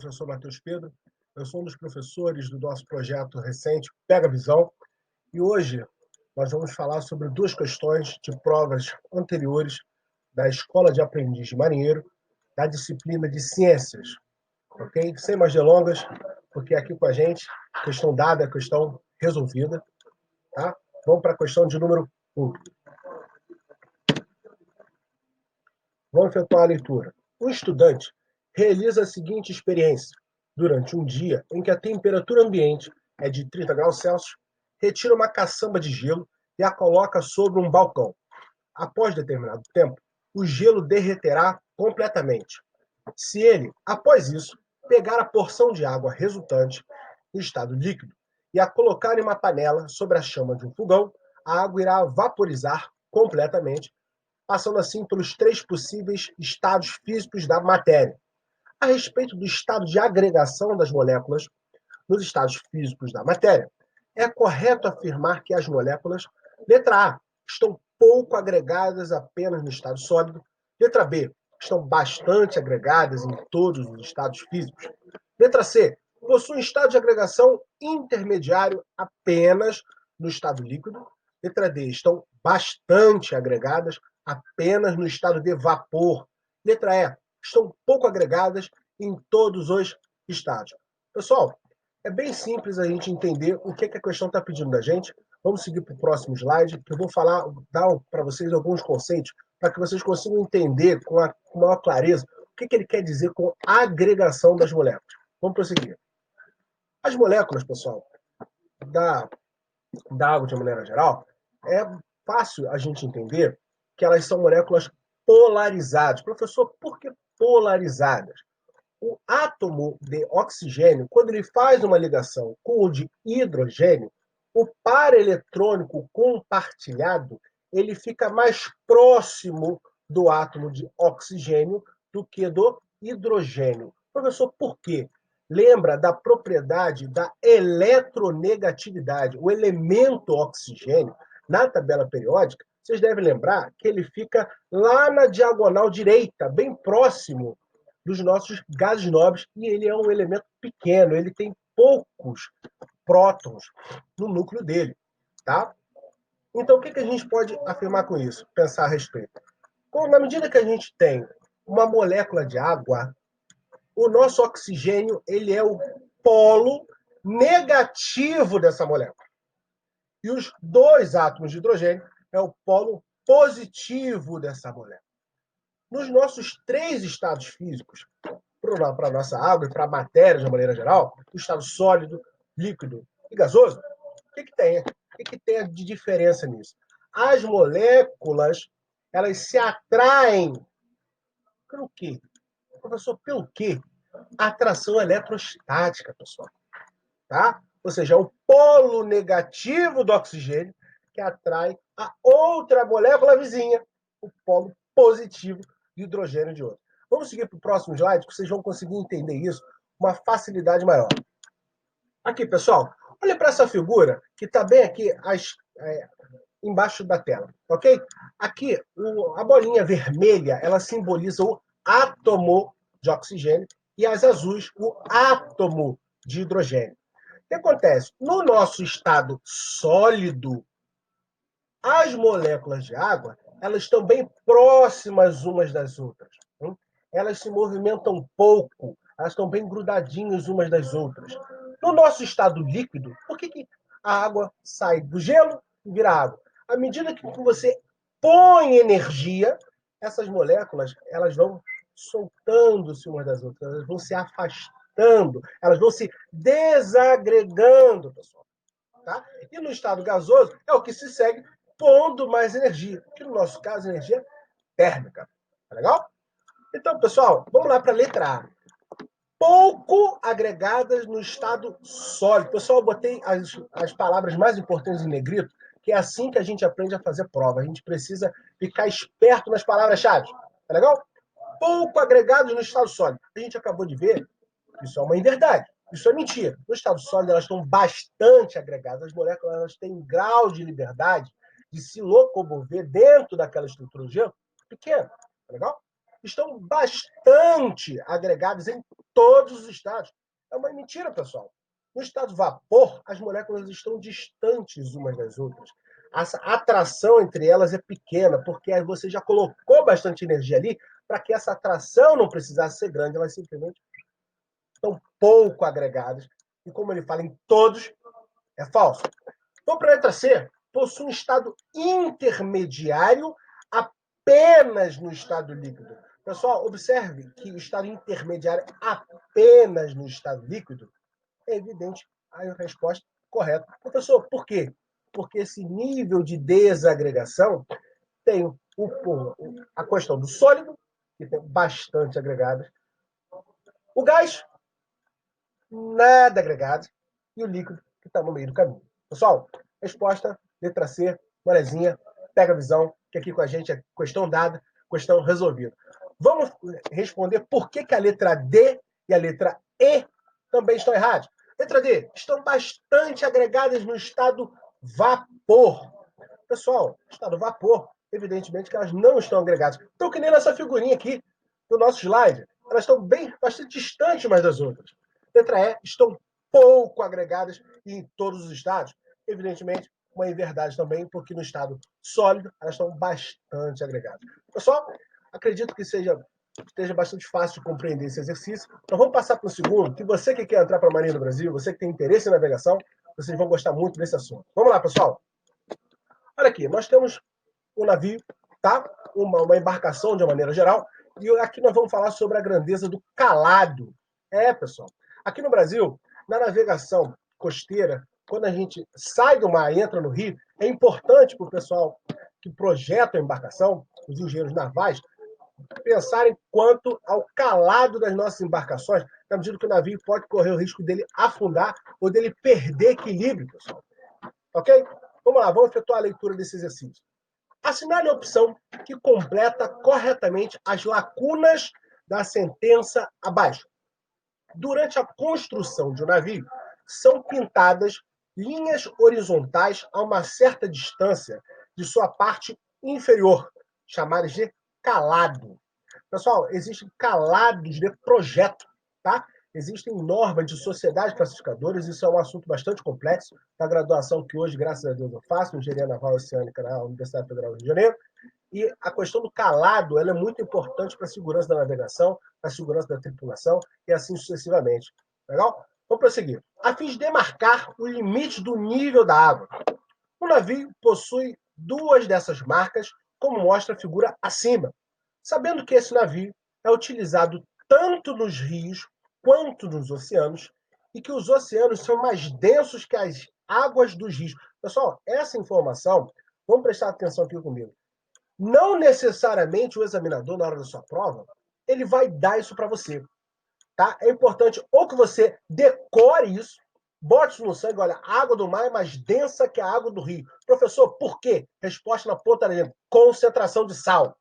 professor Matheus Pedro. Eu sou um dos professores do nosso projeto recente, Pega Visão, e hoje nós vamos falar sobre duas questões de provas anteriores da Escola de Aprendiz de Marinheiro, da disciplina de Ciências, ok? Sem mais delongas, porque aqui com a gente, questão dada, questão resolvida, tá? Vamos para a questão de número 1. Vamos efetuar a leitura. O estudante realiza a seguinte experiência. Durante um dia em que a temperatura ambiente é de 30 graus Celsius, retira uma caçamba de gelo e a coloca sobre um balcão. Após determinado tempo, o gelo derreterá completamente. Se ele, após isso, pegar a porção de água resultante em estado líquido e a colocar em uma panela sobre a chama de um fogão, a água irá vaporizar completamente, passando assim pelos três possíveis estados físicos da matéria. A respeito do estado de agregação das moléculas nos estados físicos da matéria, é correto afirmar que as moléculas, letra A, estão pouco agregadas apenas no estado sólido, letra B, estão bastante agregadas em todos os estados físicos, letra C, possuem estado de agregação intermediário apenas no estado líquido, letra D, estão bastante agregadas apenas no estado de vapor, letra E, estão pouco agregadas em todos os estados. Pessoal, é bem simples a gente entender o que a questão está pedindo da gente. Vamos seguir para o próximo slide, que eu vou dar para vocês alguns conceitos para que vocês consigam entender com maior clareza o que ele quer dizer com agregação das moléculas. Vamos prosseguir. As moléculas, pessoal, da água de maneira geral, é fácil a gente entender que elas são moléculas polarizadas. Professor, por que polarizadas? O átomo de oxigênio, quando ele faz uma ligação com o de hidrogênio, o par eletrônico compartilhado, ele fica mais próximo do átomo de oxigênio do que do hidrogênio. Professor, por quê? Lembra da propriedade da eletronegatividade. O elemento oxigênio, na tabela periódica, vocês devem lembrar que ele fica lá na diagonal direita, bem próximo dos nossos gases nobres, e ele é um elemento pequeno, ele tem poucos prótons no núcleo dele, tá? Então, o que a gente pode afirmar com isso? Pensar a respeito. Na medida que a gente tem uma molécula de água, o nosso oxigênio, ele é o polo negativo dessa molécula. E os dois átomos de hidrogênio é o polo positivo dessa molécula. Nos nossos três estados físicos, para a nossa água e para a matéria de uma maneira geral, o estado sólido, líquido e gasoso, o que tem? O que tem de diferença nisso? As moléculas, elas se atraem pelo quê? Professor, pelo quê? Atração eletrostática, pessoal. Tá? Ou seja, é o polo negativo do oxigênio que atrai a outra molécula vizinha, o polo positivo de hidrogênio de outro. Vamos seguir para o próximo slide, que vocês vão conseguir entender isso com uma facilidade maior. Aqui, pessoal, olha para essa figura que está bem aqui embaixo da tela, ok? Aqui, a bolinha vermelha, ela simboliza o átomo de oxigênio e as azuis, o átomo de hidrogênio. O que acontece? No nosso estado sólido, as moléculas de água, elas estão bem próximas umas das outras. Elas se movimentam pouco, elas estão bem grudadinhas umas das outras. No nosso estado líquido, por que a água sai do gelo e vira água? À medida que você põe energia, essas moléculas, elas vão soltando-se umas das outras, elas vão se afastando, elas vão se desagregando, pessoal. Tá? E no estado gasoso é o que se segue pondo mais energia, que no nosso caso, energia térmica. Tá legal? Então, pessoal, vamos lá para a letra A. Pouco agregadas no estado sólido. Pessoal, eu botei as palavras mais importantes em negrito, que é assim que a gente aprende a fazer prova. A gente precisa ficar esperto nas palavras-chave. Tá legal? Pouco agregados no estado sólido. A gente acabou de ver que isso é uma inverdade. Isso é mentira. No estado sólido, elas estão bastante agregadas. As moléculas elas têm um grau de liberdade de se locomover dentro daquela estrutura de gelo pequeno. Tá legal? estão bastante agregadas em todos os estados. É uma mentira, pessoal. No estado vapor, as moléculas estão distantes umas das outras. A atração entre elas é pequena, porque você já colocou bastante energia ali para que essa atração não precisasse ser grande, elas simplesmente estão pouco agregadas. E como ele fala em todos, é falso. Então, para a letra C, possui um estado intermediário apenas no estado líquido. Pessoal, observe que o estado intermediário apenas no estado líquido é evidente a resposta correta. Professor, por quê? Porque esse nível de desagregação tem a questão do sólido, que tem bastante agregadas, o gás, nada agregado, e o líquido, que está no meio do caminho. Pessoal, resposta, letra C, molezinha, pega a visão, que aqui com a gente é questão dada, questão resolvida. Vamos responder por que a letra D e a letra E também estão erradas. Letra D, estão bastante agregadas no estado vapor. Pessoal, estado vapor, evidentemente que elas não estão agregadas. Então, que nem nessa figurinha aqui do nosso slide, elas estão bastante distantes umas das outras. Letra E, estão pouco agregadas em todos os estados. Evidentemente, uma inverdade também, porque no estado sólido elas estão bastante agregadas. Pessoal, acredito que esteja bastante fácil de compreender esse exercício. Então vamos passar para o segundo, que você que quer entrar para a Marinha do Brasil, você que tem interesse em navegação, vocês vão gostar muito desse assunto. Vamos lá, pessoal. Olha aqui, nós temos um navio, tá? Uma embarcação de uma maneira geral, e aqui nós vamos falar sobre a grandeza do calado. Pessoal, aqui no Brasil, na navegação costeira, quando a gente sai do mar e entra no rio, é importante para o pessoal que projeta a embarcação, os engenheiros navais, pensarem quanto ao calado das nossas embarcações, na medida que o navio pode correr o risco dele afundar ou dele perder equilíbrio, pessoal. Ok? Vamos lá, vamos efetuar a leitura desse exercício. Assinale a opção que completa corretamente as lacunas da sentença abaixo. Durante a construção de um navio, são pintadas linhas horizontais a uma certa distância de sua parte inferior, chamadas de calado. Pessoal, existem calados de projeto, tá? Existem normas de sociedades classificadoras, isso é um assunto bastante complexo, da graduação que hoje, graças a Deus, eu faço, Engenharia Naval Oceânica na Universidade Federal do Rio de Janeiro, e a questão do calado ela é muito importante para a segurança da navegação, para a segurança da tripulação e assim sucessivamente. Legal? Vamos prosseguir. A fim de demarcar o limite do nível da água, o navio possui duas dessas marcas, como mostra a figura acima. Sabendo que esse navio é utilizado tanto nos rios quanto nos oceanos, e que os oceanos são mais densos que as águas dos rios. Pessoal, essa informação, vamos prestar atenção aqui comigo. Não necessariamente o examinador, na hora da sua prova, ele vai dar isso para você. Tá? É importante ou que você decore isso, bote isso no sangue, olha, a água do mar é mais densa que a água do rio. Professor, por quê? Resposta na ponta da língua. Concentração de sal.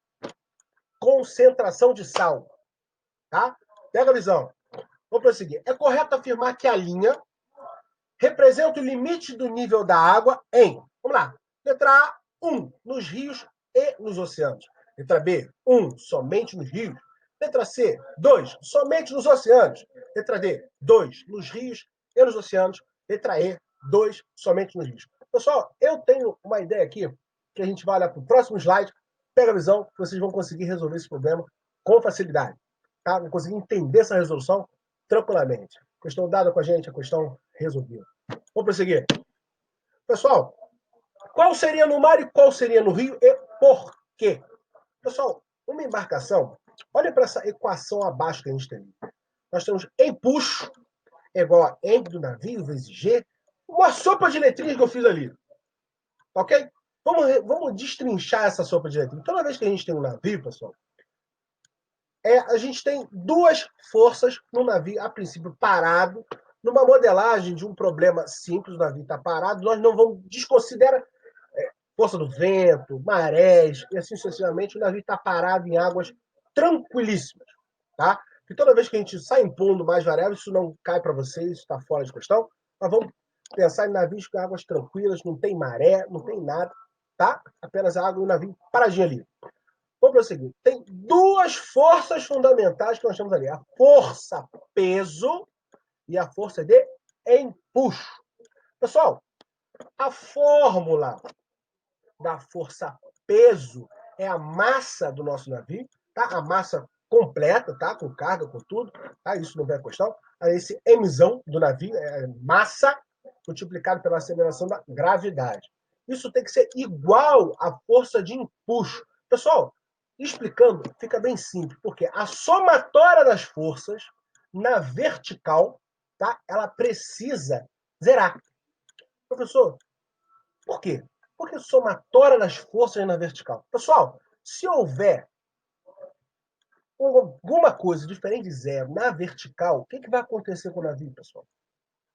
Concentração de sal. Tá? Pega a visão. Vamos prosseguir. É correto afirmar que a linha representa o limite do nível da água em, vamos lá, letra A, 1, nos rios e nos oceanos. Letra B, 1, somente nos rios. Letra C, 2, somente nos oceanos. Letra D, 2, nos rios e nos oceanos. Letra E, 2, somente nos rios. Pessoal, eu tenho uma ideia aqui, que a gente vai olhar para o próximo slide, pega a visão, vocês vão conseguir resolver esse problema com facilidade. Tá? Vão conseguir entender essa resolução tranquilamente. Questão dada com a gente, a questão resolvida. Vamos prosseguir. Pessoal, qual seria no mar e qual seria no rio e por quê? Pessoal, uma embarcação, olha para essa equação abaixo que a gente tem. Nós temos empuxo, é igual a M do navio vezes G, uma sopa de letrinhas que eu fiz ali. Ok? Vamos destrinchar essa sopa de letrinhas. Toda vez que a gente tem um navio, pessoal, a gente tem duas forças no navio, a princípio parado. Numa modelagem de um problema simples, o navio está parado, nós não vamos desconsiderar força do vento, marés, e assim sucessivamente, o navio está parado em águas tranquilíssimas. Tá? E toda vez que a gente sai impondo mais variáveis, isso não cai para vocês, isso está fora de questão. Mas vamos pensar em navios com águas tranquilas, não tem maré, não tem nada, tá? Apenas a água e o navio paradinho ali. Vamos prosseguir. Tem duas forças fundamentais que nós temos ali. A força peso e a força de empuxo. Pessoal, a fórmula da força peso é a massa do nosso navio, tá? A massa completa, tá? Com carga, com tudo, tá? Isso não é questão. Esse emissão do navio é massa multiplicado pela aceleração da gravidade. Isso tem que ser igual à força de empuxo. Pessoal, explicando, fica bem simples, porque a somatória das forças na vertical, tá? Ela precisa zerar. Professor, por quê? Porque somatória das forças na vertical. Pessoal, se houver alguma coisa diferente de zero na vertical, o que vai acontecer com o navio, pessoal?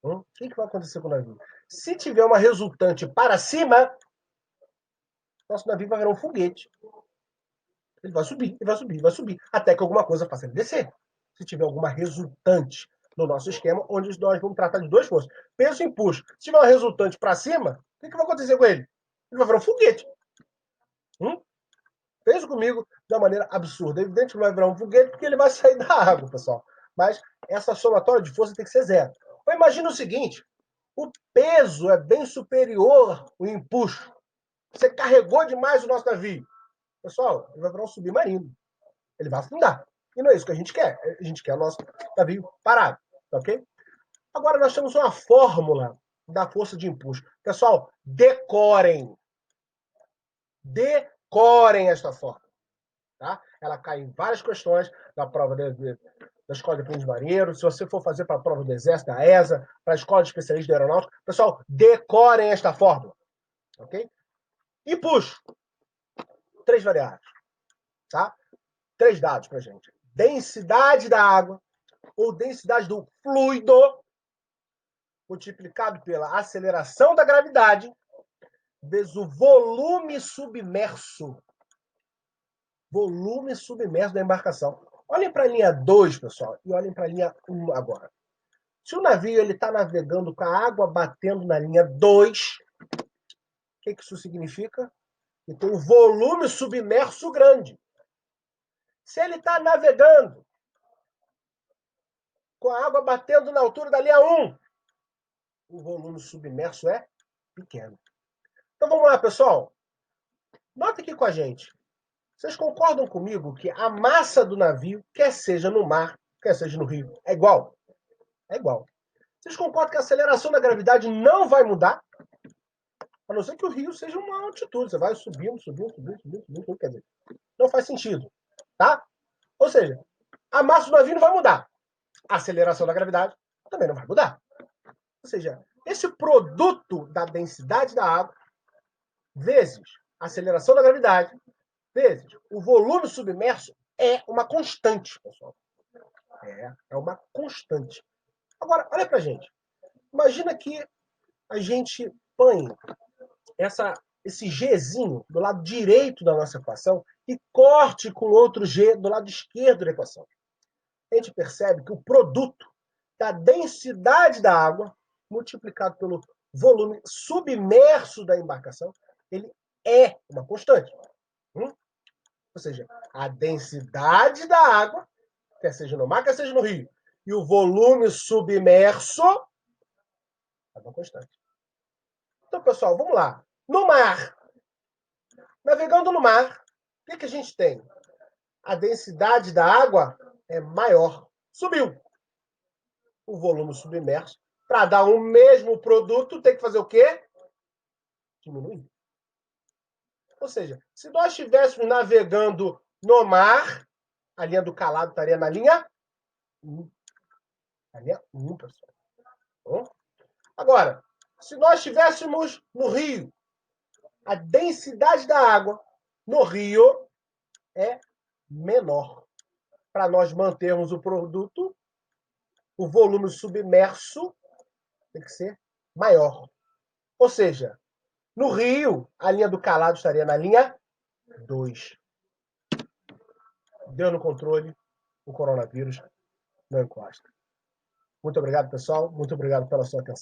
O que vai acontecer com o navio? Se tiver uma resultante para cima, nosso navio vai virar um foguete. Ele vai subir, ele vai subir, ele vai subir, até que alguma coisa faça ele descer. Se tiver alguma resultante no nosso esquema, onde nós vamos tratar de duas forças. Peso e empuxo. Se tiver uma resultante para cima, o que vai acontecer com ele? Ele vai virar um foguete. Fez comigo de uma maneira absurda. É evidente que vai virar um foguete porque ele vai sair da água, pessoal. Mas essa somatória de força tem que ser zero. Então, imagina o seguinte: o peso é bem superior ao empuxo. Você carregou demais o nosso navio. Pessoal, ele vai virar um submarino. Ele vai afundar. E não é isso que a gente quer. A gente quer o nosso navio parado. Ok? Agora nós temos uma fórmula da força de empuxo. Pessoal, decorem. Decorem esta fórmula. Tá? Ela cai em várias questões da prova da Escola de Pilotos de Marinheiro. Se você for fazer para a prova do Exército, da ESA, para a Escola de Especialistas de Aeronáutica, pessoal, decorem esta fórmula. Ok? E puxo. 3 variáveis. Tá? 3 dados para gente. Densidade da água, ou densidade do fluido, multiplicado pela aceleração da gravidade, vezes o volume submerso. Volume submerso da embarcação. Olhem para a linha 2, pessoal, e olhem para a linha 1 agora. Se o navio está navegando com a água batendo na linha 2, o que isso significa? Que tem um volume submerso grande. Se ele está navegando com a água batendo na altura da linha 1, o volume submerso é pequeno. Então vamos lá, pessoal. Nota aqui com a gente. Vocês concordam comigo que a massa do navio, quer seja no mar, quer seja no rio, é igual? É igual. Vocês concordam que a aceleração da gravidade não vai mudar? A não ser que o rio seja uma altitude. Você vai subindo, subindo, subindo, subindo, subindo. Quer dizer, não faz sentido. Tá? Ou seja, a massa do navio não vai mudar. A aceleração da gravidade também não vai mudar. Ou seja, esse produto da densidade da água, vezes a aceleração da gravidade, vezes o volume submerso, é uma constante, pessoal. É uma constante. Agora, olha pra gente. Imagina que a gente põe esse Gzinho do lado direito da nossa equação e corte com outro G do lado esquerdo da equação. A gente percebe que o produto da densidade da água multiplicado pelo volume submerso da embarcação, ele é uma constante. Ou seja, a densidade da água, quer seja no mar, quer seja no rio, e o volume submerso é uma constante. Então, pessoal, vamos lá. No mar, navegando no mar, o que a gente tem? A densidade da água é maior. Subiu. O volume submerso. Para dar o mesmo produto, tem que fazer o quê? Diminuir. Ou seja, se nós estivéssemos navegando no mar, a linha do calado estaria na linha 1. A linha 1, pessoal. Bom? Agora, se nós estivéssemos no rio, a densidade da água no rio é menor. Para nós mantermos o produto, o volume submerso tem que ser maior. Ou seja, no rio, a linha do calado estaria na linha 2. Deu no controle, o coronavírus não encosta. Muito obrigado, pessoal. Muito obrigado pela sua atenção.